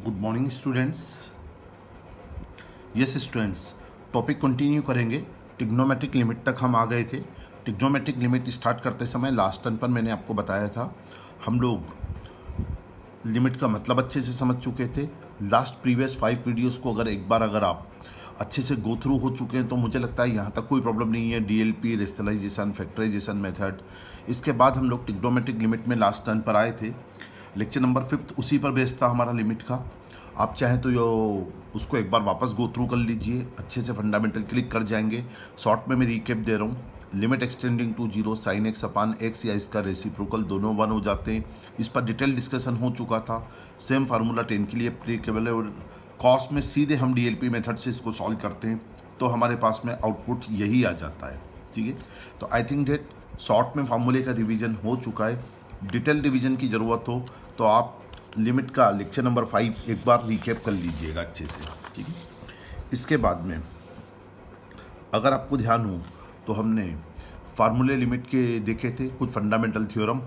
Good morning students. Yes students, topic continue करेंगे। Trigonometric limit तक हम आ गए थे। टिग्नोमेट्रिक लिमिट स्टार्ट करते समय लास्ट टर्न पर मैंने आपको बताया था, हम लोग लिमिट का मतलब अच्छे से समझ चुके थे। लास्ट प्रीवियस 5 वीडियोस को अगर आप अच्छे से गो थ्रू हो चुके हैं तो मुझे लगता है यहाँ तक कोई प्रॉब्लम नहीं है। डीएलपी, रेशनलाइजेशन, फैक्टराइजेशन मेथड, इसके बाद हम लोग टिग्नोमेट्रिक लिमिट में लास्ट टर्न पर आए थे। लेक्चर नंबर 5 उसी पर बेस्ड था हमारा लिमिट का। आप चाहें तो उसको एक बार वापस गो थ्रू कर लीजिए, अच्छे से फंडामेंटल क्लिक कर जाएंगे। शॉर्ट में मैं रिकेप दे रहा हूँ। Limit extending to 0 sine x upon x या इसका रेसिप्रोकल दोनों 1 हो जाते हैं। इस पर डिटेल डिस्कशन हो चुका था। सेम फार्मूला 10 के लिए एप्लीकेबल है। और कॉस में सीधे हम डीएलपी मेथड से इसको सॉल्व करते हैं तो हमारे पास में आउटपुट यही आ जाता है। ठीक है, तो आई थिंक डेट शॉर्ट में फार्मूले का रिवीजन हो चुका है। डिटेल रिवीजन की ज़रूरत हो तो आप लिमिट का लेक्चर नंबर 5 एक बार रिकैप कर लीजिएगा अच्छे से। ठीक है, इसके बाद में अगर आपको ध्यान हो तो हमने फार्मूले लिमिट के देखे थे कुछ फंडामेंटल थ्योरम।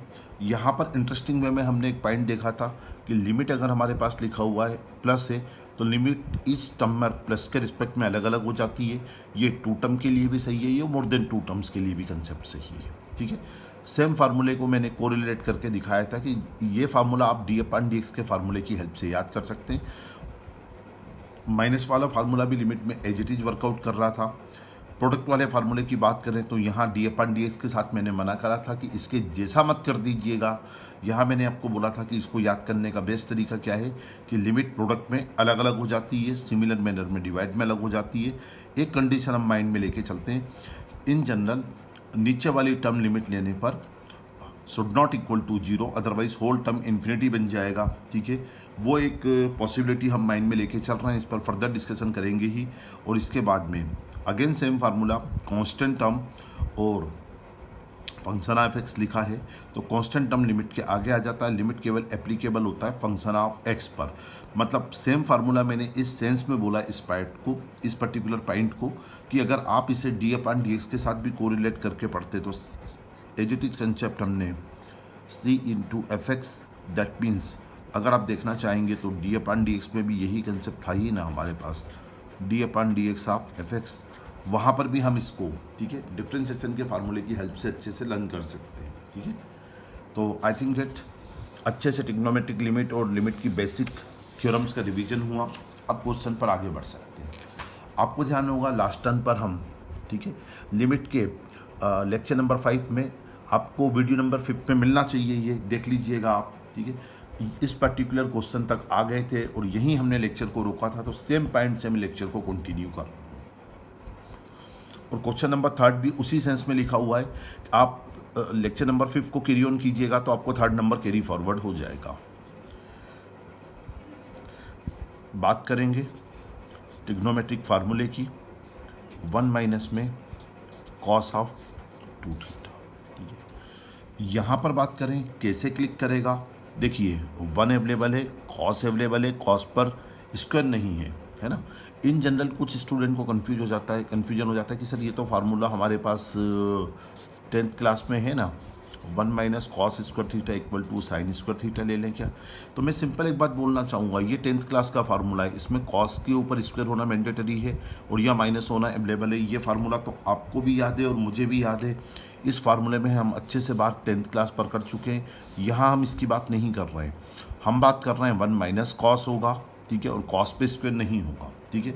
यहाँ पर इंटरेस्टिंग वे में हमने एक पॉइंट देखा था कि लिमिट अगर हमारे पास लिखा हुआ है प्लस है तो लिमिट ईच टर्म में प्लस के रिस्पेक्ट में अलग अलग हो जाती है। ये 2 टर्म के लिए भी सही है, ये मोर देन 2 टर्म्स के लिए भी कंसेप्ट सही है। ठीक है, सेम फार्मूले को मैंने कोरिलेट करके दिखाया था कि ये फार्मूला आप डी/dx के फार्मूले की हेल्प से याद कर सकते हैं। माइनस वाला फार्मूला भी लिमिट में एज इट इज वर्कआउट कर रहा था। प्रोडक्ट वाले फार्मूले की बात करें तो यहाँ डी/dx के साथ मैंने मना करा था कि इसके जैसा मत कर दीजिएगा। यहाँ मैंने आपको बोला था कि इसको याद करने का बेस्ट तरीका क्या है कि लिमिट प्रोडक्ट में अलग अलग हो जाती है, सिमिलर मैनर में डिवाइड में अलग हो जाती है। एक कंडीशन हम माइंड में लेके चलते हैं, इन जनरल नीचे वाली टर्म लिमिट लेने पर should not equal to 0, otherwise whole term infinity बन जाएगा। ठीक है, वो एक पॉसिबिलिटी हम माइंड में लेके चल रहे हैं, इस पर फर्दर डिस्कशन करेंगे ही। और इसके बाद में again same formula, constant term और फंक्शन ऑफ एक्स लिखा है तो कांस्टेंट टर्म लिमिट के आगे आ जाता है। लिमिट केवल एप्लीकेबल होता है फंक्शन ऑफ एक्स पर। मतलब सेम फार्मूला मैंने इस सेंस में बोला इस पॉइंट को, इस पर्टिकुलर पॉइंट को, कि अगर आप इसे डी/dx के साथ भी कोरिलेट करके पढ़ते तो एज इट इज कंसेप्ट हमने c into F x, that means अगर आप देखना चाहेंगे तो डी/dx में भी यही कंसेप्ट था ही ना हमारे पास, डी/dx ऑफ एफ एक्स। वहाँ पर भी हम इसको, ठीक है, डिफ्रेंशिएशन के फार्मूले की हेल्प से अच्छे से लर्न कर सकते हैं। ठीक है, तो आई थिंक दैट अच्छे से टिग्नोमेट्रिक लिमिट और लिमिट की बेसिक थ्योरम्स का रिवीजन हुआ। अब क्वेश्चन पर आगे बढ़ सकते हैं। आपको ध्यान होगा लास्ट टर्न पर हम, ठीक है, लिमिट के लेक्चर नंबर 5 में आपको वीडियो नंबर 5 में मिलना चाहिए, ये देख लीजिएगा आप। ठीक है, इस पर्टिकुलर क्वेश्चन तक आ गए थे और यहीं हमने लेक्चर को रोका था, तो सेम पॉइंट से हम लेक्चर को कंटिन्यू कर रहे हैं। और क्वेश्चन नंबर 3 भी उसी सेंस में लिखा हुआ है। आप लेक्चर नंबर 5 को कैरी ऑन कीजिएगा तो आपको 3rd नंबर कैरी फॉरवर्ड हो जाएगा। बात करेंगे टिग्नोमेट्रिक फार्मूले की, 1 माइनस में कॉस ऑफ 2 थीटा। यहाँ पर बात करें कैसे क्लिक करेगा, देखिए 1 अवेलेबल है, कॉस अवेलेबल है, कॉस पर स्क्वायर नहीं है, है ना। इन जनरल कुछ स्टूडेंट को कन्फ्यूजन हो जाता है कि सर ये तो फार्मूला हमारे पास 10th क्लास में है ना, 1 minus cos square theta equal to sine square theta ले लें क्या। तो मैं सिंपल एक बात बोलना चाहूँगा, ये 10th क्लास का फार्मूला है, इसमें कॉस के ऊपर स्क्वायर होना मैंडेटरी है और यह माइनस होना अवेलेबल है। ये फार्मूला तो आपको भी याद है और मुझे भी याद है। इस फार्मूले में हम अच्छे से बात 10th क्लास पर कर चुके हैं, यहाँ हम इसकी बात नहीं कर रहे हैं। हम बात कर रहे हैं 1 माइनस कॉस होगा, ठीक है, और कॉस पे स्क्वायर नहीं होगा। ठीक है,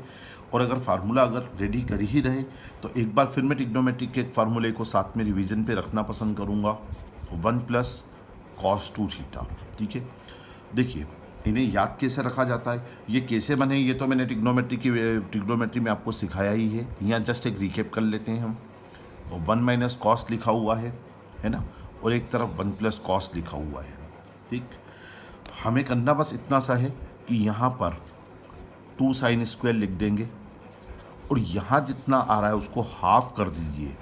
और अगर फार्मूला अगर रेडी कर ही रहे तो एक बार फिर मैं टिग्नोमेट्रिक के एक फार्मूले को साथ में रिवीजन पे रखना पसंद करूँगा, 1 प्लस कॉस 2 थीटा। ठीक है, देखिए इन्हें याद कैसे रखा जाता है, ये कैसे बने, ये तो मैंने टिग्नोमेट्री में आपको सिखाया ही है। यहाँ जस्ट एक रिकेप कर लेते हैं हम। 1 माइनस कॉस लिखा हुआ है ना, और एक तरफ 1 प्लस कॉस लिखा हुआ है। ठीक, हमें करना बस इतना सा है कि यहाँ पर 2 साइन स्क्वायर लिख देंगे और यहाँ जितना आ रहा है उसको हाफ कर दीजिए।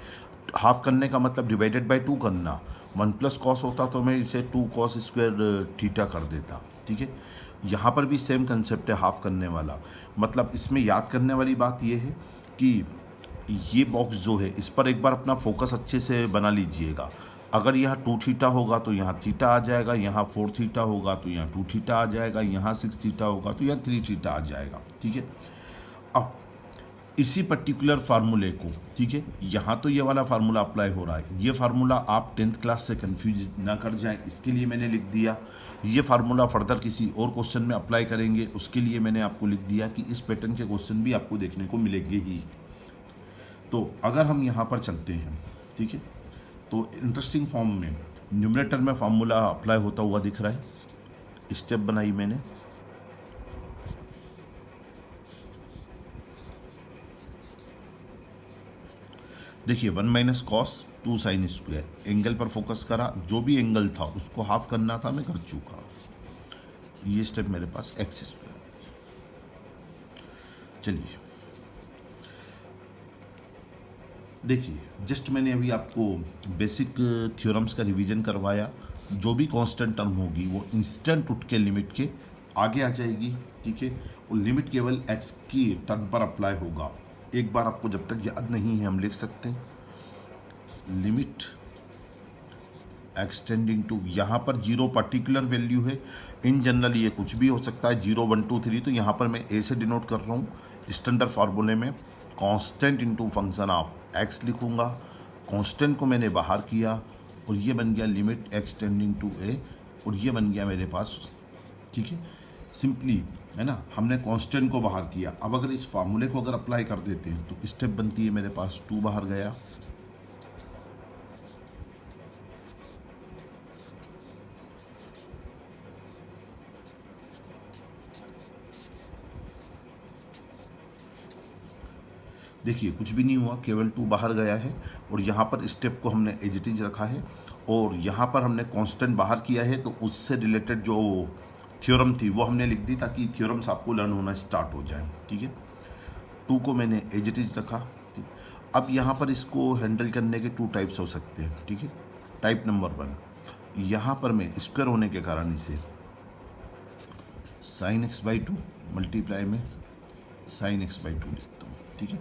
हाफ करने का मतलब डिवाइडेड बाय 2 करना। 1 प्लस कॉस होता तो मैं इसे 2 कॉस स्क्वायर थीटा कर देता। ठीक है, यहाँ पर भी सेम कंसेप्ट है हाफ करने वाला। मतलब इसमें याद करने वाली बात यह है कि ये बॉक्स जो है इस पर एक बार अपना फोकस अच्छे से बना लीजिएगा। अगर यहाँ 2 थीटा होगा तो यहाँ थीटा आ जाएगा, यहाँ 4 थीटा होगा तो यहाँ 2 थीटा आ जाएगा, यहाँ 6 थीटा होगा तो यहाँ 3 थीटा आ जाएगा। ठीक है, अब इसी पर्टिकुलर फार्मूले को, ठीक है, यहाँ तो ये वाला फार्मूला अप्लाई हो रहा है, ये फार्मूला आप 10th क्लास से कंफ्यूज ना कर जाएं, इसके लिए मैंने लिख दिया। ये फार्मूला फर्दर किसी और क्वेश्चन में अप्लाई करेंगे, उसके लिए मैंने आपको लिख दिया कि इस पैटर्न के क्वेश्चन भी आपको देखने को मिलेंगे ही। तो अगर हम यहाँ पर चलते हैं, ठीक है, तो इंटरेस्टिंग फॉर्म में न्यूमरेटर में फार्मूला अप्लाई होता हुआ दिख रहा है। स्टेप बनाई मैंने, देखिए 1 minus cos 2 sine square, angle पर फोकस करा, जो भी एंगल था उसको हाफ करना था, मैं कर चुका। ये स्टेप मेरे पास एक्स स्क्वायर। चलिए देखिए, जस्ट मैंने अभी आपको बेसिक थ्योरम्स का रिवीजन करवाया। जो भी कांस्टेंट टर्म होगी वो इंस्टेंट उठ के लिमिट के आगे आ जाएगी। ठीक है, और लिमिट केवल एक्स की टर्म पर अप्लाई होगा। एक बार आपको जब तक याद नहीं है हम लिख सकते हैं लिमिट एक्सटेंडिंग टू, यहाँ पर 0 पर्टिकुलर वैल्यू है, इन जनरल ये कुछ भी हो सकता है, 0 1 2 3, तो यहाँ पर मैं ए से डिनोट कर रहा हूँ। स्टैंडर्ड फार्मूले में constant into function of x लिखूँगा, कांस्टेंट को मैंने बाहर किया और ये बन गया लिमिट एक्सटेंडिंग टू ए, और ये बन गया मेरे पास। ठीक है, सिंपली है ना, हमने कांस्टेंट को बाहर किया। अब अगर इस फार्मूले को अगर अप्लाई कर देते हैं तो स्टेप बनती है मेरे पास 2 बाहर गया, देखिए कुछ भी नहीं हुआ, केवल 2 बाहर गया है, और यहाँ पर स्टेप को हमने एज इट इज रखा है, और यहाँ पर हमने कांस्टेंट बाहर किया है, तो उससे रिलेटेड जो थ्योरम थी वो हमने लिख दी ताकि थ्योरम्स आपको लर्न होना स्टार्ट हो जाए। ठीक है, 2 को मैंने एज इट इज रखा। ठीक, अब यहाँ पर इसको हैंडल करने के 2 टाइप्स हो सकते हैं। ठीक है, टाइप नंबर 1, यहाँ पर मैं स्क्वायर होने के कारण इसे साइन एक्स बाई 2 मल्टीप्लाई में साइन एक्स बाई 2 लिखता हूँ। ठीक है,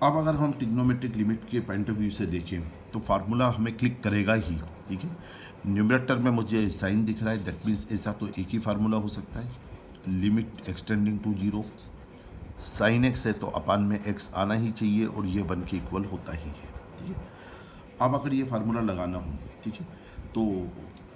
अब अगर हम ट्रिग्नोमेट्रिक लिमिट के पॉइंट ऑफ व्यू से देखें तो फार्मूला हमें क्लिक करेगा ही। ठीक है, न्यूमरेटर में मुझे साइन दिख रहा है, दैट मीन्स ऐसा तो एक ही फार्मूला हो सकता है, limit extending to 0, sine x है तो अपान में एक्स आना ही चाहिए, और ये 1 के इक्वल होता ही है। ठीक है, अब अगर ये फार्मूला लगाना हो, ठीक है, तो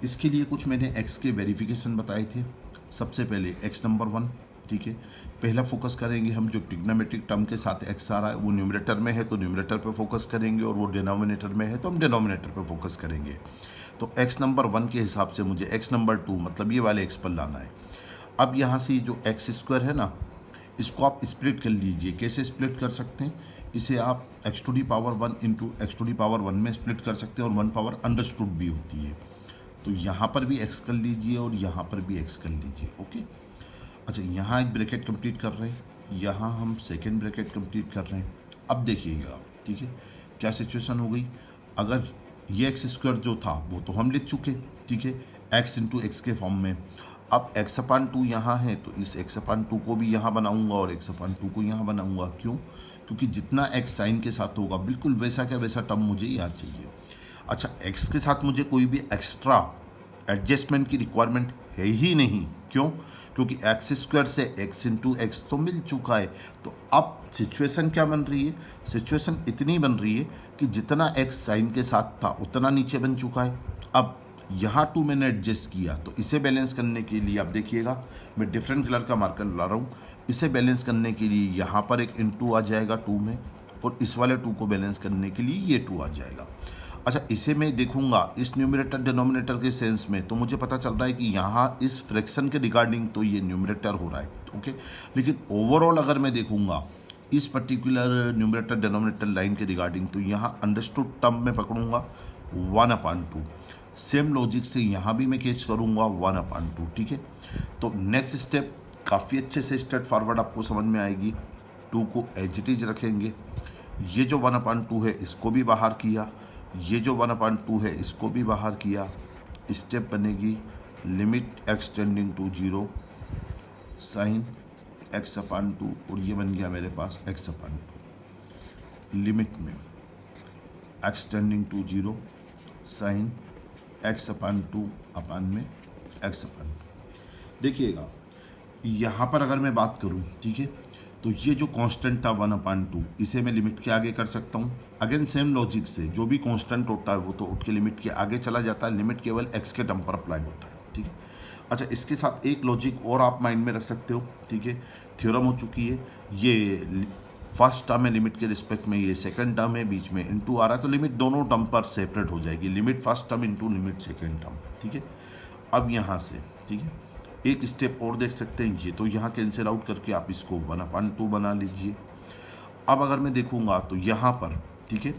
इसके लिए कुछ मैंने एक्स के वेरिफिकेशन बताए थे। सबसे पहले एक्स नंबर 1, ठीक है, पहला फोकस करेंगे हम जो ट्रिग्नोमेट्रिक टर्म के साथ एक्स आ रहा है वो न्यूमरेटर में है तो न्यूमरेटर पे फोकस करेंगे, और वो डिनोमिनेटर में है तो हम डिनोमिनेटर पे फोकस करेंगे। तो एक्स नंबर 1 के हिसाब से मुझे एक्स नंबर 2 मतलब ये वाले एक्स पर लाना है। अब यहाँ से जो एक्स स्क्वायर है ना, इसको आप स्प्लिट कर लीजिए। कैसे स्प्लिट कर सकते हैं, इसे आप x to the power 1 into x to the power 1 में स्प्लिट कर सकते हैं, और 1 पावर अंडरस्टूड भी होती है। तो यहाँ पर भी एक्स कर लीजिए और यहाँ पर भी एक्स कर लीजिए। ओके, अच्छा, यहाँ एक ब्रैकेट कंप्लीट कर रहे हैं, यहाँ हम सेकेंड ब्रैकेट कंप्लीट कर रहे हैं। अब देखिएगा, ठीक है, क्या सिचुएशन हो गई। अगर ये एक्स स्क्वायर जो था वो तो हम लिख चुके, ठीक है, एक्स इंटू एक्स के फॉर्म में। अब एक्स अपान 2 यहाँ है तो इस एक्स अपान 2 को भी यहाँ बनाऊंगा और एक्स अपान 2 को यहाँ बनाऊंगा। क्यों? क्योंकि जितना एक्स साइन के साथ होगा बिल्कुल वैसा क्या वैसा टर्म मुझे याद चाहिए। अच्छा, एक्स के साथ मुझे कोई भी एक्स्ट्रा एडजस्टमेंट की रिक्वायरमेंट है ही नहीं। क्यों? क्योंकि एक्स स्क्वायर से एक्स इंटू एक्स तो मिल चुका है। तो अब सिचुएशन क्या बन रही है, सिचुएशन इतनी बन रही है कि जितना एक्स साइन के साथ था उतना नीचे बन चुका है। अब यहाँ 2 मैंने एडजस्ट किया, तो इसे बैलेंस करने के लिए आप देखिएगा मैं डिफरेंट कलर का मार्कर ला रहा हूँ। इसे बैलेंस करने के लिए यहाँ पर एक इंटू आ जाएगा 2 में, और इस वाले 2 को बैलेंस करने के लिए ये 2 आ जाएगा। अच्छा, इसे मैं देखूंगा इस न्यूमरेटर डिनोमिनेटर के सेंस में, तो मुझे पता चल रहा है कि यहाँ इस फ्रैक्शन के रिगार्डिंग तो ये न्यूमरेटर हो रहा है। ओके, लेकिन ओवरऑल अगर मैं देखूंगा इस पर्टिकुलर न्यूमरेटर डिनोमिनेटर लाइन के रिगार्डिंग, तो यहाँ अंडरस्टूड टर्म में पकड़ूंगा 1/2। सेम लॉजिक से यहाँ भी मैं कैच करूँगा 1/2। ठीक है, तो नेक्स्ट स्टेप काफ़ी अच्छे से स्ट्रेट फॉरवर्ड आपको समझ में आएगी। 2 को एज इट इज रखेंगे, ये जो 1/2 है इसको भी बाहर किया, ये जो 1/2 है इसको भी बाहर किया। स्टेप बनेगी limit extending to 0 sign x/2, और ये बन गया मेरे पास x/2। लिमिट में extending to 0 sine x upon two upon में एक्स अपान। देखिएगा यहाँ पर अगर मैं बात करूँ, ठीक है, तो ये जो कांस्टेंट था 1/2 इसे मैं लिमिट के आगे कर सकता हूँ। अगेन सेम लॉजिक से जो भी कांस्टेंट होता है वो तो उठ के लिमिट के आगे चला जाता है, लिमिट केवल एक्स के टर्म पर अप्लाई होता है, ठीक है। अच्छा, इसके साथ एक लॉजिक और आप माइंड में रख सकते हो, ठीक है। थ्योरम हो चुकी है, ये फर्स्ट टर्म है लिमिट के रिस्पेक्ट में, ये सेकंड टर्म है, बीच में इनटू आ रहा है, तो लिमिट दोनों टर्म पर सेपरेट हो जाएगी, limit first term into limit second term, ठीक है। अब यहाँ से, ठीक है, एक स्टेप और देख सकते हैं, ये तो यहाँ कैंसिल आउट करके आप इसको 1/2 बना लीजिए। अब अगर मैं देखूंगा तो यहाँ पर, ठीक है,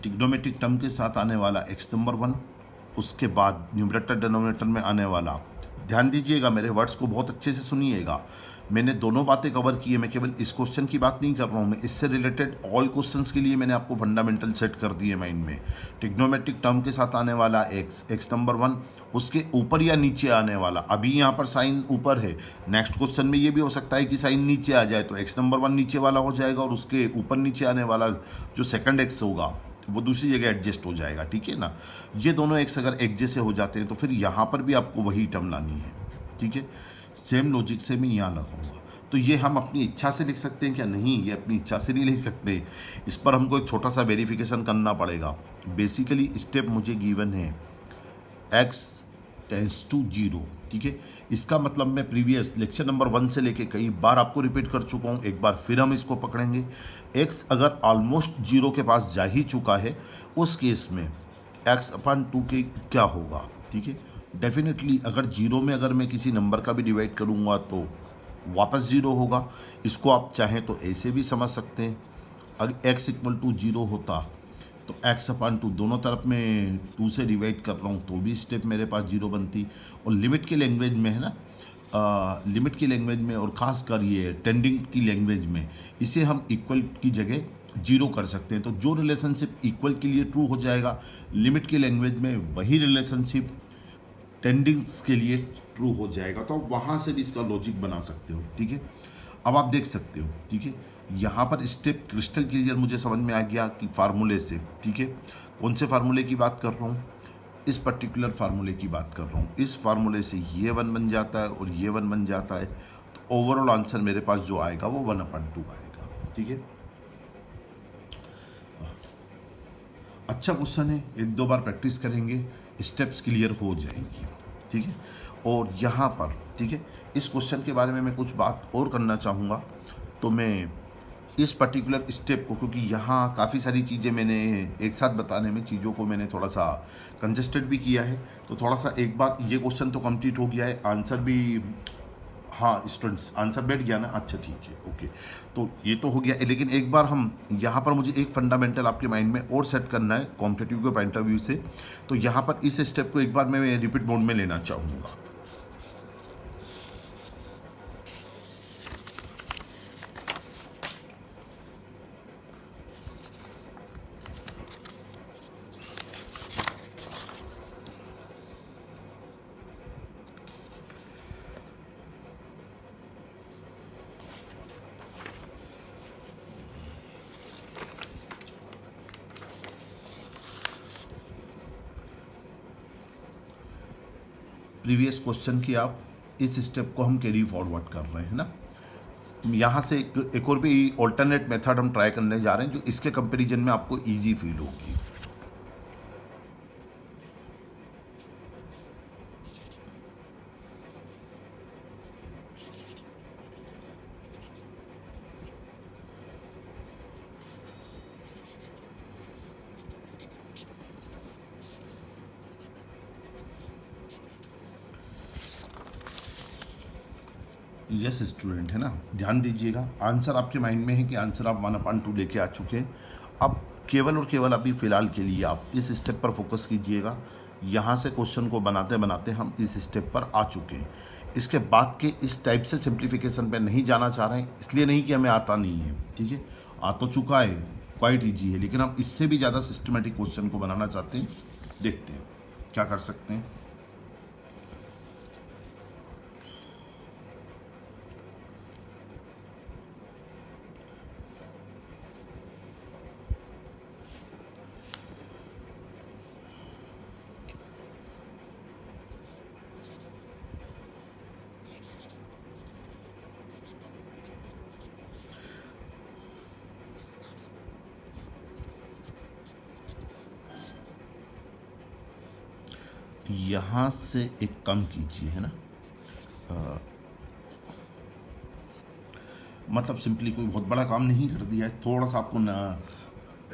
ट्रिग्नोमेट्रिक टर्म के साथ आने वाला एक्स नंबर 1, उसके बाद न्यूमरेटर डिनोमिनेटर में आने वाला, ध्यान दीजिएगा मेरे वर्ड्स को बहुत अच्छे से सुनिएगा, मैंने दोनों बातें कवर की है, मैं केवल इस क्वेश्चन की बात नहीं कर रहा हूँ, मैं इससे रिलेटेड ऑल क्वेश्चंस के लिए मैंने आपको फंडामेंटल सेट कर दिए माइंड में। ट्रिग्नोमेट्रिक टर्म के साथ आने वाला एक्स नंबर 1, उसके ऊपर या नीचे आने वाला, अभी यहाँ पर साइन ऊपर है, नेक्स्ट क्वेश्चन में ये भी हो सकता है कि साइन नीचे आ जाए, तो एक्स नंबर 1 नीचे वाला हो जाएगा और उसके ऊपर नीचे आने वाला जो सेकंड एक्स होगा वो दूसरी जगह एडजस्ट हो जाएगा, ठीक है ना। ये दोनों एक्स अगर एक जैसे हो जाते हैं तो फिर यहाँ पर भी आपको वही टर्म लानी है, ठीक है। सेम लॉजिक से मैं यहाँ लगाऊंगा, तो ये हम अपनी इच्छा से लिख सकते हैं क्या? नहीं, ये अपनी इच्छा से नहीं लिख सकते, इस पर हमको एक छोटा सा वेरिफिकेशन करना पड़ेगा। बेसिकली स्टेप मुझे गिवन है x टेंस टू 0, ठीक है। इसका मतलब मैं प्रीवियस लेक्चर नंबर 1 से लेके कई बार आपको रिपीट कर चुका हूँ, एक बार फिर हम इसको पकड़ेंगे। x अगर ऑलमोस्ट 0 के पास जा ही चुका है, उस केस में x/2 के क्या होगा, ठीक है। डेफिनेटली अगर 0 में अगर मैं किसी नंबर का भी डिवाइड करूँगा तो वापस 0 होगा। इसको आप चाहें तो ऐसे भी समझ सकते हैं, अगर x = 0 होता तो x/2 दोनों तरफ में 2 से डिवाइड कर रहा हूँ तो भी स्टेप मेरे पास 0 बनती। और लिमिट की लैंग्वेज में है ना, लिमिट की लैंग्वेज में और ख़ासकर ये टेंडिंग की लैंग्वेज में इसे हम इक्वल की जगह 0 कर सकते हैं। तो जो रिलेशनशिप इक्वल के लिए ट्रू हो जाएगा, लिमिट की लैंग्वेज में वही रिलेशनशिप टेंडिंग्स के लिए ट्रू हो जाएगा। तो वहाँ से भी इसका लॉजिक बना सकते हो, ठीक है। अब आप देख सकते हो, ठीक है, यहाँ पर स्टेप क्रिस्टल क्लियर मुझे समझ में आ गया कि फार्मूले से, ठीक है, कौन से फार्मूले की बात कर रहा हूँ, इस पर्टिकुलर फार्मूले की बात कर रहा हूँ। इस फार्मूले से ये 1 बन जाता है और ये 1 बन जाता है, तो ओवरऑल आंसर मेरे पास जो आएगा वो 1/2 आएगा, ठीक है। अच्छा क्वेश्चन है, एक दो बार प्रैक्टिस करेंगे स्टेप्स क्लियर हो जाएंगी, ठीक है। और यहाँ पर, ठीक है, इस क्वेश्चन के बारे में मैं कुछ बात और करना चाहूँगा, तो मैं इस पर्टिकुलर स्टेप को, क्योंकि यहाँ काफ़ी सारी चीज़ें मैंने एक साथ बताने में चीज़ों को मैंने थोड़ा सा कंजेस्टेड भी किया है, तो थोड़ा सा एक बार ये क्वेश्चन तो कंप्लीट हो गया है, आंसर भी, हाँ स्टूडेंट्स आंसर बैठ गया ना, अच्छा ठीक है, ओके, तो ये तो हो गया। लेकिन एक बार हम यहाँ पर मुझे एक फंडामेंटल आपके माइंड में और सेट करना है कॉम्पिटिटिव के पॉइंट ऑफ व्यू से, तो यहाँ पर इस स्टेप को एक बार मैं रिपीट मोड में लेना चाहूँगा। प्रीवियस क्वेश्चन की आप इस स्टेप को हम कैरी फॉरवर्ड कर रहे हैं ना, यहाँ से एक और भी ऑल्टरनेट मेथड हम ट्राई करने जा रहे हैं जो इसके कंपैरिजन में आपको इजी फील होगी। यस स्टूडेंट, है ना, ध्यान दीजिएगा, आंसर आपके माइंड में है कि आंसर आप 1/2 लेके आ चुके हैं। अब केवल और केवल अभी फ़िलहाल के लिए आप इस स्टेप पर फोकस कीजिएगा। यहाँ से क्वेश्चन को बनाते बनाते हम इस स्टेप पर आ चुके हैं। इसके बाद के इस टाइप से सिंप्लीफिकेशन पे नहीं जाना चाह रहे हैं, इसलिए नहीं कि हमें आता नहीं है, ठीक है, आ तो चुका है, क्वाइट ईजी है, लेकिन हम इससे भी ज़्यादा सिस्टमेटिक क्वेश्चन को बनाना चाहते हैं। देखते हैं क्या कर सकते हैं। यहाँ से एक कम कीजिए, है ना। मतलब सिंपली कोई बहुत बड़ा काम नहीं कर दिया है, थोड़ा सा आपको ना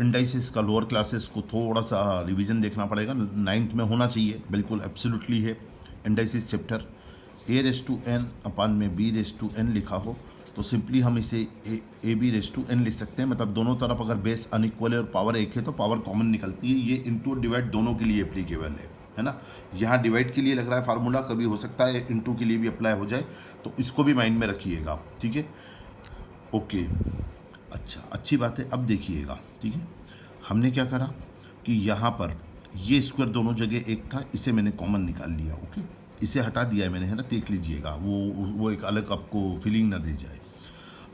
इंडाइसिस का लोअर क्लासेस को थोड़ा सा रिवीजन देखना पड़ेगा। 9th में होना चाहिए, बिल्कुल एब्सोल्युटली है। Indices chapter A raise to N upon में बी रेस टू एन लिखा हो तो सिंपली हम इसे a b raise to n लिख सकते हैं। मतलब दोनों तरफ अगर बेस अनइक्वल है और पावर एक है तो पावर कॉमन निकलती है। ये इंटू डिवाइड दोनों के लिए एप्लीकेबल है ना। यहाँ डिवाइड के लिए लग रहा है फार्मूला, कभी हो सकता है इंटू के लिए भी अप्लाई हो जाए, तो इसको भी माइंड में रखिएगा, ठीक है। ओके, अच्छा, अच्छी बात है। अब देखिएगा, ठीक है, हमने क्या करा कि यहाँ पर ये स्क्वायर दोनों जगह एक था, इसे मैंने कॉमन निकाल लिया। ओके, इसे हटा दिया है मैंने, है ना, देख लीजिएगा, वो एक अलग आपको फीलिंग ना दे जाए।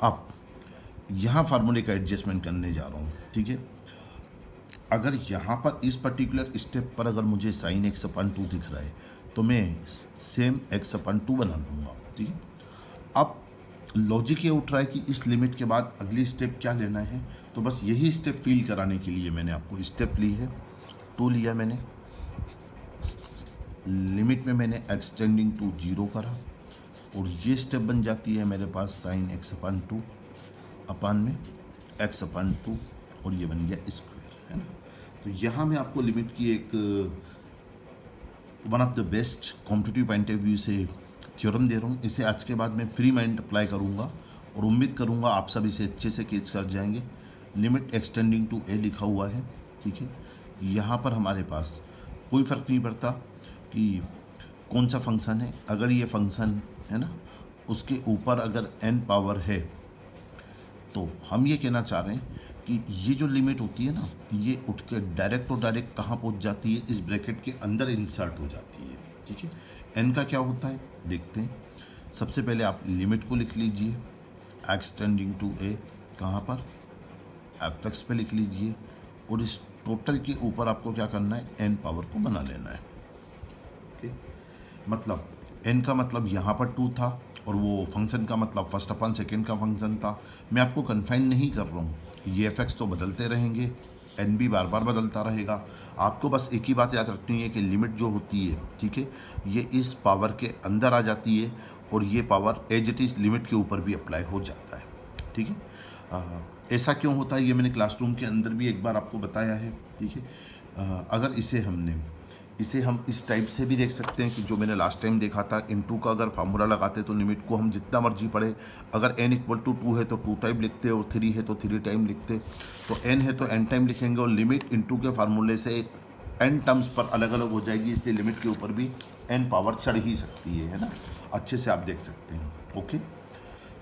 अब यहाँ फार्मूले का एडजस्टमेंट करने जा रहा हूँ, ठीक है। अगर यहाँ पर इस पर्टिकुलर स्टेप पर अगर मुझे साइन एक्स अपन 2 दिख रहा है तो मैं सेम एक्स अपन 2 बना लूँगा, ठीक है। अब लॉजिक ये उठ रहा है कि इस लिमिट के बाद अगली स्टेप क्या लेना है, तो बस यही स्टेप फील कराने के लिए मैंने आपको स्टेप ली है। 2 लिया मैंने, लिमिट में मैंने एक्सटेंडिंग टू 0 करा और ये स्टेप बन जाती है मेरे पास साइन एक्स अपन 2 अपान में एक्स अपन 2 और ये बन गया स्क्वायर, है ना। तो यहाँ मैं आपको लिमिट की एक one of the best competitive point of view से थ्योरम दे रहा हूँ। इसे आज के बाद मैं फ्री माइंड अप्लाई करूँगा और उम्मीद करूँगा आप सब इसे अच्छे से कैच कर जाएंगे। लिमिट एक्सटेंडिंग टू ए लिखा हुआ है, ठीक है। यहाँ पर हमारे पास कोई फ़र्क नहीं पड़ता कि कौन सा फंक्शन है। अगर ये फंक्शन है ना, उसके ऊपर अगर n पावर है तो हम ये कहना चाह रहे हैं कि ये जो लिमिट होती है ना, ये उठ के डायरेक्ट और डायरेक्ट कहाँ पहुँच जाती है, इस ब्रैकेट के अंदर इंसर्ट हो जाती है, ठीक है। n का क्या होता है देखते हैं। सबसे पहले आप लिमिट को लिख लीजिए, एक्सटेंडिंग टू ए कहाँ पर, एफ एक्स पे लिख लीजिए और इस टोटल के ऊपर आपको क्या करना है, n पावर को बना लेना है, ओके। मतलब n का मतलब यहाँ पर 2 था और वो फंक्शन का मतलब फर्स्ट अपन सेकेंड का फंक्शन था। मैं आपको कन्फाइन नहीं कर रहा हूँ, ये एफ एक्स तो बदलते रहेंगे, n भी बार बार बदलता रहेगा। आपको बस एक ही बात याद रखनी है कि लिमिट जो होती है, ठीक है, ये इस पावर के अंदर आ जाती है और ये power as it is limit के ऊपर भी अप्लाई हो जाता है, ठीक है। ऐसा क्यों होता है ये मैंने क्लासरूम के अंदर भी एक बार आपको बताया है, ठीक है। अगर इसे हम इस टाइप से भी देख सकते हैं कि जो मैंने लास्ट टाइम देखा था, इनटू का अगर फार्मूला लगाते तो लिमिट को हम जितना मर्जी पढ़े, अगर n इक्वल टू 2 है तो 2 टाइम लिखते और 3 है तो 3 टाइम लिखते, तो n है तो n टाइम लिखेंगे और लिमिट इनटू के फार्मूले से n टर्म्स पर अलग अलग हो जाएगी, इसलिए लिमिट के ऊपर भी n पावर चढ़ ही सकती है ना। अच्छे से आप देख सकते हैं, ओके।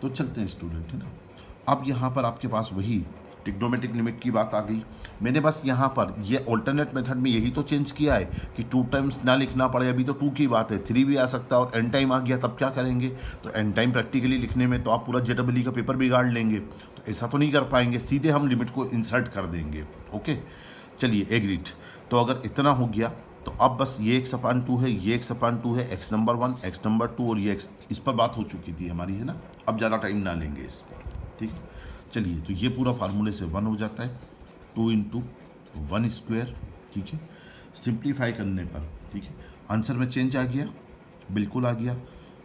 तो चलते हैं स्टूडेंट, है ना। अब यहाँ पर आपके पास वही ट्रिग्नोमेट्रिक लिमिट की बात आ गई। मैंने बस यहाँ पर ये ऑल्टरनेट मेथड में यही तो चेंज किया है कि 2 टाइम्स ना लिखना पड़े। अभी तो 2 की बात है, 3 भी आ सकता है और n टाइम आ गया तब क्या करेंगे। तो n टाइम प्रैक्टिकली लिखने में तो आप पूरा JEE का पेपर बिगाड़ लेंगे, तो ऐसा तो नहीं कर पाएंगे, सीधे हम लिमिट को इंसर्ट कर देंगे, ओके। चलिए एग्रीड। तो अगर इतना हो गया तो अब बस ये एक्स अपान 2 है, ये एक्स अपान 2 है, एक्स नंबर 1 एक्स नंबर 2 और ये एक्स, इस पर बात हो चुकी थी हमारी, है ना। अब ज़्यादा टाइम ना लेंगे इस पर, ठीक है। चलिए, तो ये पूरा फार्मूले से 1 हो जाता है, 2 इंटू 1 स्क्वायर, ठीक है। सिंप्लीफाई करने पर, ठीक है, आंसर में चेंज आ गया, बिल्कुल आ गया,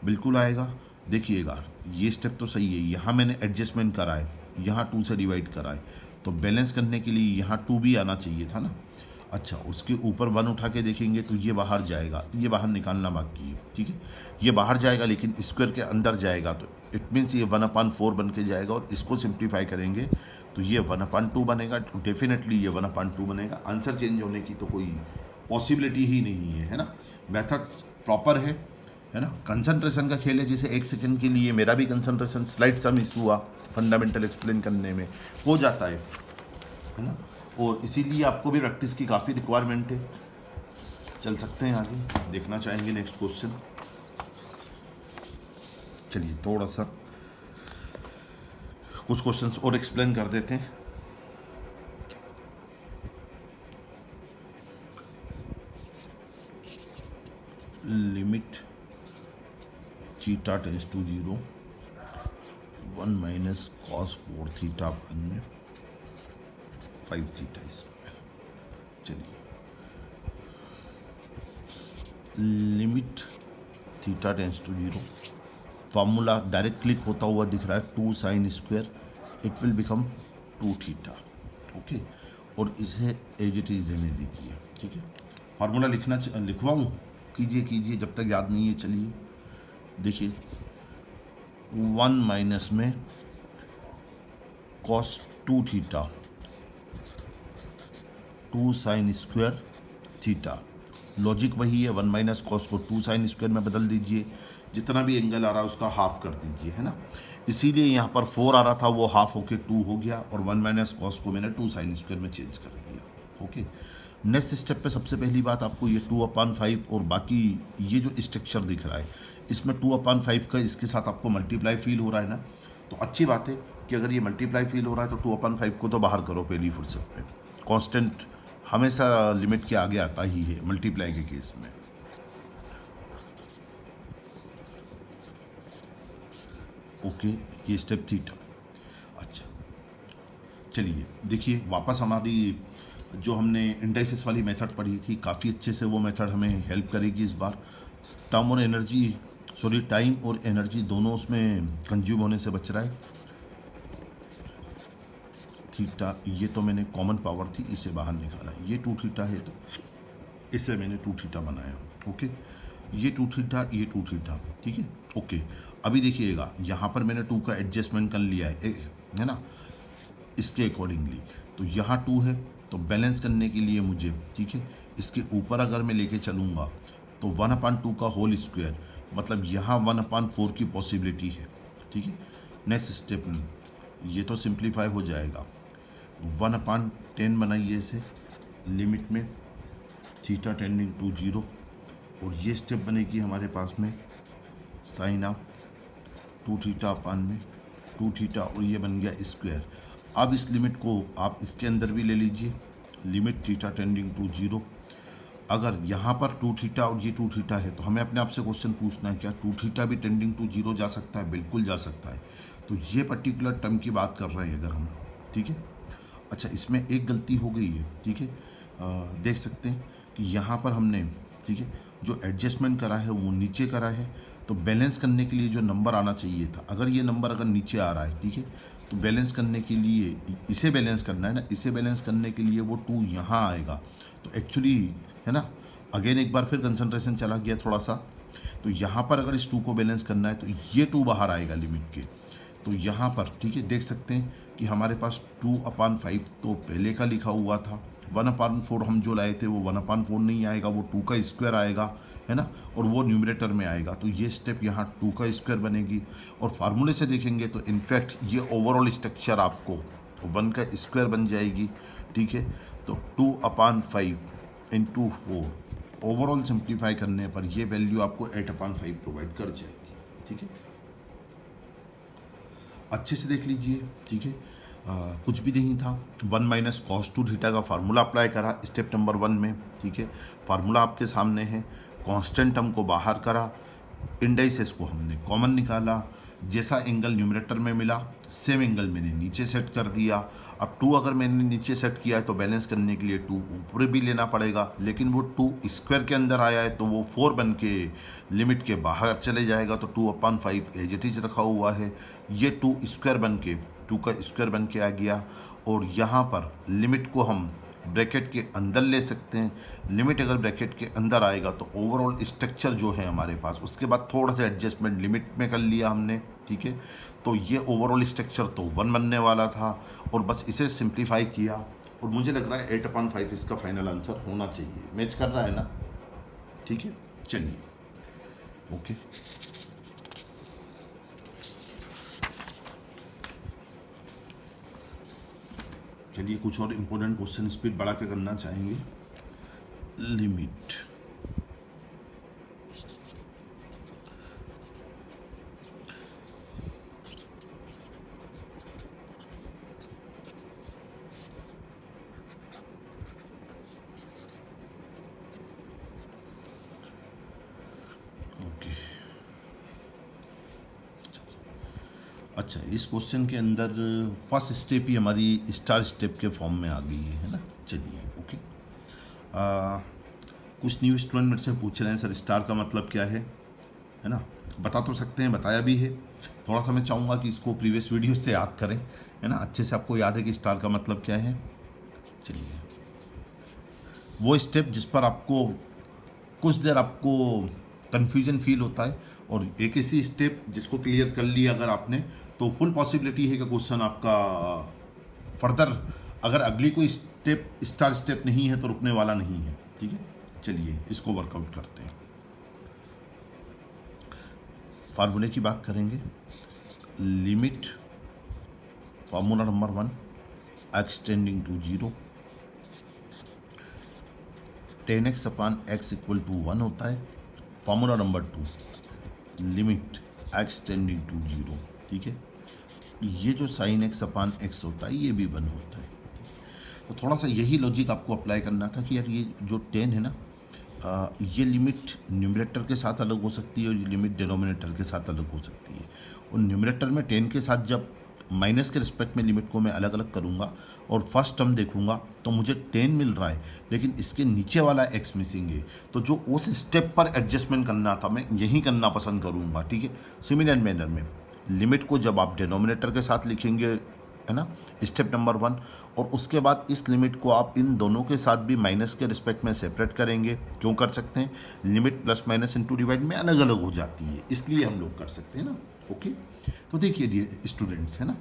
बिल्कुल आएगा। देखिएगा ये स्टेप तो सही है, यहाँ मैंने एडजस्टमेंट करा है, यहाँ 2 से डिवाइड करा है, तो बैलेंस करने के लिए यहाँ 2 भी आना चाहिए था ना। अच्छा, उसके ऊपर 1 उठा के देखेंगे तो ये बाहर जाएगा, ये बाहर निकालना बाकी है, ठीक है। ये बाहर जाएगा लेकिन स्क्वायर के अंदर जाएगा, तो इट मीन्स ये 1/4 बन के जाएगा और इसको सिंप्लीफाई करेंगे तो ये 1/2 बनेगा। तो डेफिनेटली ये 1/2 बनेगा। आंसर चेंज होने की तो कोई पॉसिबिलिटी ही नहीं है, है ना। मेथड प्रॉपर है ना। कंसंट्रेशन का खेल है, जैसे 1 सेकेंड के लिए मेरा भी कंसंट्रेशन स्लाइड सा मिस हुआ फंडामेंटल एक्सप्लेन करने में, हो जाता है ना। और इसीलिए आपको भी प्रैक्टिस की काफ़ी रिक्वायरमेंट है। चल सकते हैं आगे, देखना चाहेंगे नेक्स्ट क्वेश्चन। चलिए थोड़ा सा कुछ क्वेश्चंस और एक्सप्लेन कर देते हैं। Limit theta tends to 0 1 minus cos 4 theta में 5 थीटा स्क्वायर। चलिए limit theta tends to zero, formula direct click होता हुआ दिख रहा है 2 sine square, it will become 2 theta. Okay, और इसे एज इट इज़ रहने दीजिए। ठीक है, फार्मूला लिखवाऊँ? कीजिए जब तक याद नहीं है। चलिए देखिए, 1 माइनस में cos 2 theta 2 sine square theta, logic वही है, 1 माइनस कॉस को 2 साइन स्क्वायर में बदल दीजिए, जितना भी एंगल आ रहा है उसका हाफ कर दीजिए, है ना। इसीलिए यहाँ पर 4 आ रहा था, वो हाफ होके 2 हो गया, और 1 माइनस कॉस को मैंने 2 साइन स्क्वायर में चेंज कर दिया। ओके, नेक्स्ट स्टेप पे सबसे पहली बात आपको ये 2/5 और बाकी ये जो स्ट्रक्चर दिख रहा है इसमें 2/5 का इसके साथ आपको मल्टीप्लाई फील हो रहा है ना, तो अच्छी बात है कि अगर ये मल्टीप्लाई फील हो रहा है तो 2/5 को तो बाहर करो पहली फुर्सत पे। कांस्टेंट हमेशा लिमिट के आगे आता ही है मल्टीप्लाई के केस में। ओके, ये स्टेप थीटा। अच्छा, चलिए देखिए, वापस हमारी जो हमने इंडाइसिस वाली मेथड पढ़ी थी, काफ़ी अच्छे से वो मेथड हमें हेल्प करेगी इस बार। टाइम और एनर्जी दोनों उसमें कंज्यूम होने से बच रहा है। थीटा, ये तो मैंने कॉमन पावर थी, इसे बाहर निकाला, ये 2 थीटा है तो इसे मैंने 2 थीटा बनाया। ओके, ये 2 थीटा, ये 2 थीटा, ठीक है। ओके, अभी देखिएगा यहाँ पर मैंने 2 का एडजस्टमेंट कर लिया है ना, इसके अकॉर्डिंगली। तो यहाँ 2 है तो बैलेंस करने के लिए मुझे, ठीक है, इसके ऊपर अगर मैं लेके चलूँगा तो 1/2 का होल स्क्वायर, मतलब यहाँ 1/4 की पॉसिबिलिटी है। ठीक है, नेक्स्ट स्टेप में ये तो सिंप्लीफाई हो जाएगा, 1/10 बनाइए इसे लिमिट में थीटा टेंडिंग टू 0, और ये स्टेप बनेगी हमारे पास में साइन ऑफ 2 थीटा अपान में 2 थीटा, और ये बन गया स्क्वायर। अब इस लिमिट को आप इसके अंदर भी ले लीजिए, लिमिट थीटा टेंडिंग टू 0। अगर यहाँ पर 2 थीटा और ये 2 थीटा है तो हमें अपने आप से क्वेश्चन पूछना है, क्या 2 थीटा भी टेंडिंग टू 0 जा सकता है? बिल्कुल जा सकता है। तो ये पर्टिकुलर टर्म की बात कर रहे हैं अगर हम, ठीक है। अच्छा, इसमें एक गलती हो गई है, ठीक है, देख सकते हैं कि यहाँ पर हमने, ठीक है, जो एडजस्टमेंट करा है वो नीचे करा है, तो बैलेंस करने के लिए जो नंबर आना चाहिए था, अगर ये नंबर अगर नीचे आ रहा है, ठीक है, तो बैलेंस करने के लिए इसे बैलेंस करना है ना, इसे बैलेंस करने के लिए वो 2 यहाँ आएगा। तो एक्चुअली, है ना, अगेन एक बार फिर कंसंट्रेशन चला गया थोड़ा सा, तो यहाँ पर अगर इस 2 को बैलेंस करना है तो ये 2 बाहर आएगा लिमिट के। तो यहाँ पर, ठीक है, देख सकते हैं कि हमारे पास 2/5 तो पहले का लिखा हुआ था, 1/4 हम जो लाए थे वो 1/4 नहीं आएगा, वो 2 का स्क्वायर आएगा, है ना, और वो न्यूमरेटर में आएगा। तो ये स्टेप यहाँ 2 का स्क्वायर बनेगी, और फार्मूले से देखेंगे तो इनफैक्ट ये ओवरऑल स्ट्रक्चर आपको 1 का स्क्वायर बन जाएगी। ठीक है, तो 2/5 × 4 ओवरऑल सिंप्लीफाई करने पर ये वैल्यू आपको 8/5 प्रोवाइड कर जाएगी। ठीक है, अच्छे से देख लीजिए, ठीक है, कुछ भी नहीं था, 1 माइनस कॉस 2 थीटा का फार्मूला अप्लाई करा स्टेप नंबर 1 में। ठीक है, फार्मूला आपके सामने है, कांस्टेंट टर्म को बाहर करा, इंडाइसेस को हमने कॉमन निकाला, जैसा एंगल न्यूमरेटर में मिला सेम एंगल मैंने नीचे सेट कर दिया। अब 2 अगर मैंने नीचे सेट किया है तो बैलेंस करने के लिए 2 ऊपर भी लेना पड़ेगा, लेकिन वो 2 स्क्वायर के अंदर आया है तो वो 4 बन के लिमिट के बाहर चले जाएगा, तो 2/5 एज इट इज रखा हुआ है, ये 2 स्क्वायर बन के 2 का स्क्वायर बन के आ गया, और यहाँ पर लिमिट को हम ब्रैकेट के अंदर ले सकते हैं। लिमिट अगर ब्रैकेट के अंदर आएगा तो ओवरऑल स्ट्रक्चर जो है हमारे पास, उसके बाद थोड़ा सा एडजस्टमेंट लिमिट में कर लिया हमने। ठीक है, तो ये ओवरऑल स्ट्रक्चर तो 1 बनने वाला था, और बस इसे सिंप्लीफाई किया, और मुझे लग रहा है 8/5 इसका फाइनल आंसर होना चाहिए। मैच कर रहा है ना? ठीक है, चलिए, ओके। चलिए, कुछ और इम्पोर्टेंट क्वेश्चन स्पीड बढ़ा के करना चाहेंगे। Limit okay. अच्छा, इस क्वेश्चन के अंदर फर्स्ट स्टेप ही हमारी स्टार स्टेप के फॉर्म में आ गई है ना। चलिए, ओके। कुछ न्यू स्टूडेंट मेरे से पूछ रहे हैं सर स्टार का मतलब क्या है ना, बता तो सकते हैं, बताया भी है। थोड़ा सा मैं चाहूँगा कि इसको प्रीवियस वीडियो से याद करें, है ना, अच्छे से आपको याद है कि स्टार का मतलब क्या है। चलिए, वो स्टेप जिस पर आपको कुछ देर आपको कन्फ्यूजन फील होता है, और एक ऐसी स्टेप जिसको क्लियर कर लिया अगर आपने, तो फुल पॉसिबिलिटी है कि क्वेश्चन आपका फर्दर, अगर अगली कोई स्टेप स्टार स्टेप नहीं है तो रुकने वाला नहीं है। ठीक है, चलिए इसको वर्कआउट करते हैं। फार्मूले की बात करेंगे। Limit formula number 1 x tending to 0, 10x upon x equal to 1 होता है। Formula number 2 limit x tending to 0। ठीक है, ये जो साइन x अपान x होता है ये भी 1 होता है। तो थोड़ा सा यही लॉजिक आपको अप्लाई करना था कि यार ये जो 10 है ना, ये लिमिट न्यूमरेटर के साथ अलग हो सकती है और ये लिमिट डिनोमिनेटर के साथ अलग हो सकती है। और न्यूमरेटर में 10 के साथ जब माइनस के रिस्पेक्ट में लिमिट को मैं अलग अलग करूँगा और फर्स्ट टर्म देखूँगा तो मुझे 10 मिल रहा है, लेकिन इसके नीचे वाला x मिसिंग है। तो जो उस स्टेप पर एडजस्टमेंट करना था मैं यही करना पसंद करूँगा। ठीक है, सिमिलर मैनर में लिमिट को जब आप डिनोमिनेटर के साथ लिखेंगे, है ना, स्टेप नंबर 1, और उसके बाद इस लिमिट को आप इन दोनों के साथ भी माइनस के रिस्पेक्ट में सेपरेट करेंगे। क्यों कर सकते हैं, limit plus minus into divide में अलग अलग हो जाती है, इसलिए हम लोग कर सकते हैं ना। ओके, तो देखिए स्टूडेंट्स, है ना,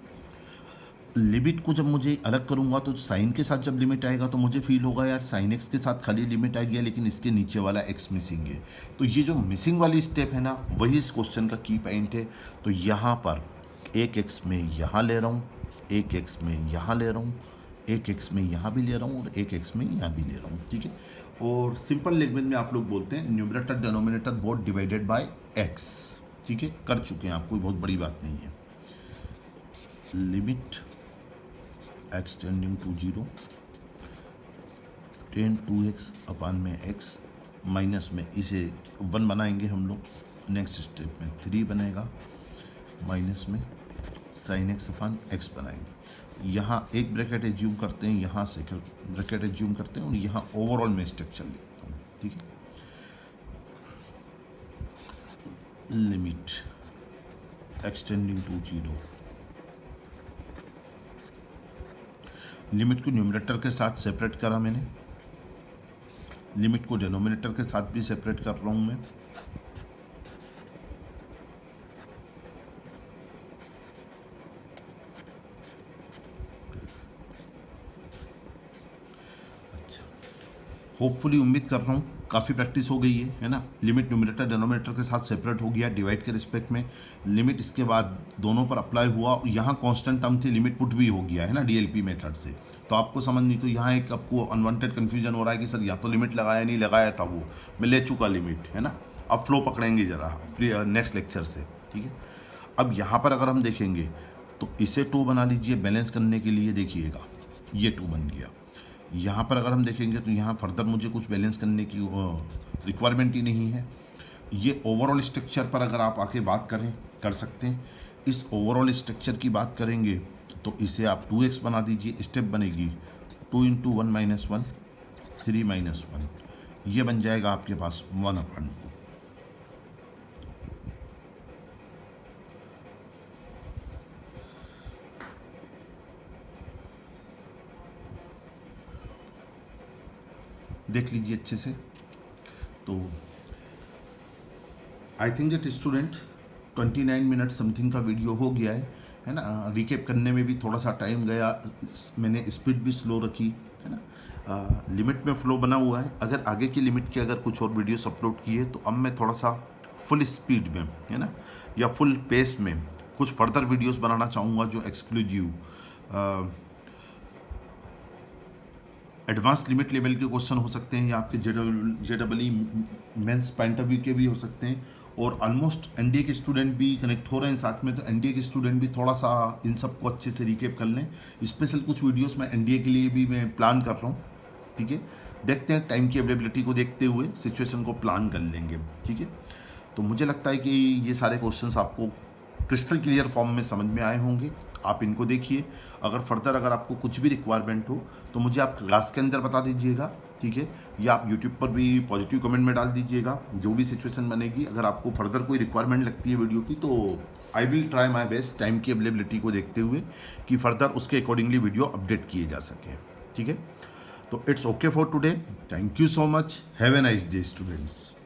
लिमिट को जब मुझे अलग करूंगा तो साइन के साथ जब लिमिट आएगा तो मुझे फील होगा यार साइन एक्स के साथ खाली लिमिट आ गया, लेकिन इसके नीचे वाला एक्स मिसिंग है। तो ये जो मिसिंग वाली स्टेप है ना, वही इस क्वेश्चन का की पॉइंट है। तो यहाँ पर एक एक्स में यहाँ ले रहा हूँ, एक एक्स में यहाँ ले रहा हूँ, एक एक्स में यहाँ भी ले रहा हूँ, और एक एक्स में यहाँ भी ले रहा हूँ। ठीक है, और सिंपल लैंग्वेज में आप लोग बोलते हैं numerator denominator both divided by x. ठीक है, कर चुके हैं आप, कोई बहुत बड़ी बात नहीं है। Limit x tending to 0, 10 2x upon में x, माइनस में इसे 1 बनाएंगे हम लोग, नेक्स्ट स्टेप में 3 बनेगा, माइनस में साइन x अपान x बनाएंगे। यहाँ एक ब्रैकेट एज्यूम करते हैं, यहाँ सेकंड ब्रैकेट एज्यूम करते हैं, और यहाँ ओवरऑल में स्ट्रक्चर लिखता हूँ। ठीक है, limit x tending to 0, limit को न्यूमरेटर के साथ सेपरेट करा मैंने, लिमिट को डिनोमिनेटर के साथ भी सेपरेट कर रहा हूं मैं। अच्छा, होपफुली उम्मीद कर रहा हूँ काफ़ी प्रैक्टिस हो गई है ना। लिमिट न्यूमरेटर डिनोमिनेटर के साथ सेपरेट हो गया डिवाइड के रिस्पेक्ट में, लिमिट इसके बाद दोनों पर अप्लाई हुआ, और यहाँ कांस्टेंट टर्म थी, लिमिट पुट भी हो गया है ना डीएलपी मेथड से। तो आपको समझ नहीं, तो यहाँ एक आपको अनवांटेड कन्फ्यूजन हो रहा है कि सर यहाँ तो लिमिट लगाया नहीं, लगाया था वो मैं ले चुका लिमिट, है ना। अब फ्लो पकड़ेंगे ज़रा नेक्स्ट लेक्चर से। ठीक है, अब यहाँ पर अगर हम देखेंगे तो इसे 2 बना लीजिए बैलेंस करने के लिए, देखिएगा ये 2 बन गया। यहाँ पर अगर हम देखेंगे तो यहाँ फर्दर मुझे कुछ बैलेंस करने की रिक्वायरमेंट ही नहीं है। ये ओवरऑल स्ट्रक्चर पर अगर आप आके बात करें कर सकते हैं। इस ओवरऑल स्ट्रक्चर की बात करेंगे तो इसे आप 2x बना दीजिए, स्टेप बनेगी 2 × 1 - 1 3 - 1, ये बन जाएगा आपके पास 1/2। देख लीजिए अच्छे से। तो I think that student 29 minute something का वीडियो हो गया है ना। रिकेप करने में भी थोड़ा सा टाइम गया, मैंने स्पीड भी स्लो रखी, है ना। लिमिट में फ्लो बना हुआ है। अगर आगे की लिमिट के अगर कुछ और वीडियोस अपलोड किए तो अब मैं थोड़ा सा फुल स्पीड में, है ना, या फुल पेस में कुछ फर्दर वीडियोस बनाना चाहूँगा जो एक्सक्लूसिव एडवांस लिमिट लेवल के क्वेश्चन हो सकते हैं, या आपके जेडबलई मेंस पॉइंट ऑफ व्यू के भी हो सकते हैं। और ऑलमोस्ट एनडीए के स्टूडेंट भी कनेक्ट हो रहे हैं साथ में, तो एनडीए के स्टूडेंट भी थोड़ा सा इन सब को अच्छे से रिकेप कर लें। स्पेशल कुछ वीडियोस मैं एनडीए के लिए भी मैं प्लान कर रहा हूँ। ठीक है, देखते हैं टाइम की अवेलेबिलिटी को देखते हुए सिचुएशन को प्लान कर लेंगे। ठीक है, तो मुझे लगता है कि ये सारे क्वेश्चंस आपको क्रिस्टल क्लियर फॉर्म में समझ में आए होंगे। आप इनको देखिए, अगर फर्दर अगर आपको कुछ भी रिक्वायरमेंट हो तो मुझे आप क्लास के अंदर बता दीजिएगा। ठीक है, या आप यूट्यूब पर भी पॉजिटिव कमेंट में डाल दीजिएगा। जो भी सिचुएशन बनेगी, अगर आपको फर्दर कोई रिक्वायरमेंट लगती है वीडियो की, तो I will try my best time की अवेलेबिलिटी को देखते हुए कि फर्दर उसके अकॉर्डिंगली वीडियो अपडेट किए जा सकें। ठीक है, तो it's okay for today. Thank you so much. Have a nice day students.